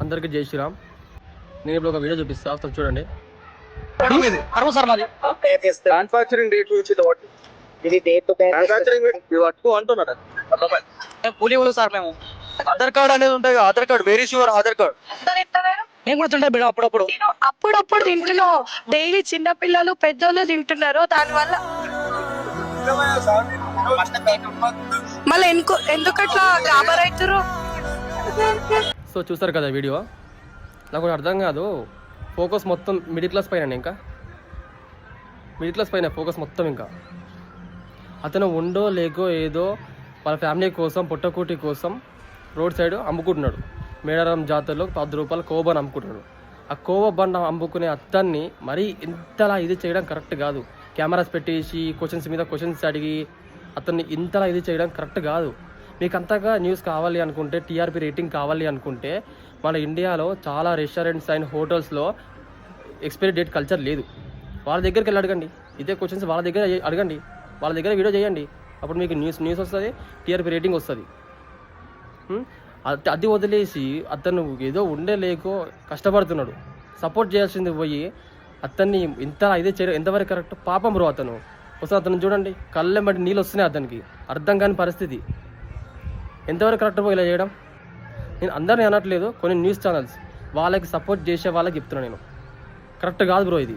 అందరికీ జై శ్రీరామ్. నేను ఇప్పుడు ఒక వీడియో చూపిస్తా, ఒకసారి చూడండి. మ్యానుఫ్యాక్చరింగ్ డేట్ నుంచి ఇది డేట్ మ్యానుఫ్యాక్చరింగ్ అంటున్నాడు కూలీలు సార్. మేము ఆధార్ కార్డ్ అనేది ఉంటుంది. Aadhaar card very sure Aadhaar card మేము కూడా తింటాం మేడం. అప్పుడప్పుడు తింటున్నాం. డైలీ చిన్న పిల్లలు పెద్దోళ్ళు తింటున్నారు. దానివల్ల మళ్ళీ ఎందుకట్లా గాబర్ అవుతారు? సో చూసారు కదా వీడియో. నాకు అర్థం కాదు, ఫోకస్ మొత్తం మిడిల్ క్లాస్ పైన, ఇంకా మిడిల్ క్లాస్ పైన ఫోకస్ మొత్తం. ఇంకా అతను ఉండో లేకో ఏదో వాళ్ళ ఫ్యామిలీ కోసం పుట్టకూటి కోసం రోడ్ సైడ్ అమ్ముకుంటున్నాడు. మేడారం జాతరలో 10 రూపాయల కోబాని అమ్ముకుంటున్నాడు. ఆ కోబా బండ అమ్ముకునే అతన్ని మరీ ఇంతలా ఇది చేయడం కరెక్ట్ కాదు. కెమెరాస్ పెట్టేసి క్వశ్చన్స్ మీద క్వశ్చన్స్ అడిగి అతన్ని ఇంతలా ఇది చేయడం కరెక్ట్ కాదు. మీకు అంతగా న్యూస్ కావాలి అనుకుంటే, టీఆర్పీ రేటింగ్ కావాలి అనుకుంటే, మన ఇండియాలో చాలా రెస్టారెంట్స్ అండ్ హోటల్స్లో ఎక్స్పైరీ డేట్ కల్చర్ లేదు. వాళ్ళ దగ్గరికి వెళ్ళి అడగండి, ఇదే క్వశ్చన్స్ వాళ్ళ దగ్గర అడగండి, వాళ్ళ దగ్గర వీడియో చేయండి. అప్పుడు మీకు న్యూస్ వస్తుంది, టీఆర్పీ రేటింగ్ వస్తుంది. అది వదిలేసి అతను ఏదో ఉండే లేకో కష్టపడుతున్నాడు, సపోర్ట్ చేయాల్సింది పోయి అతన్ని ఇంత ఇదే చేయడం ఎంతవరకు కరెక్ట్? పాపం బ్రో. అతను చూడండి, కళ్ళెంబడి నీళ్ళు వస్తున్నాయి. అతనికి అర్థం కాని పరిస్థితి. ఎంతవరకు కరెక్ట్ బ్రో ఇలా చేయడం? నేను అందరినీ అనట్లేదు, కొన్ని న్యూస్ ఛానల్స్ వాళ్ళకి సపోర్ట్ చేసే వాళ్ళకి చెప్తున్నాను నేను. కరెక్ట్ కాదు బ్రో ఇది.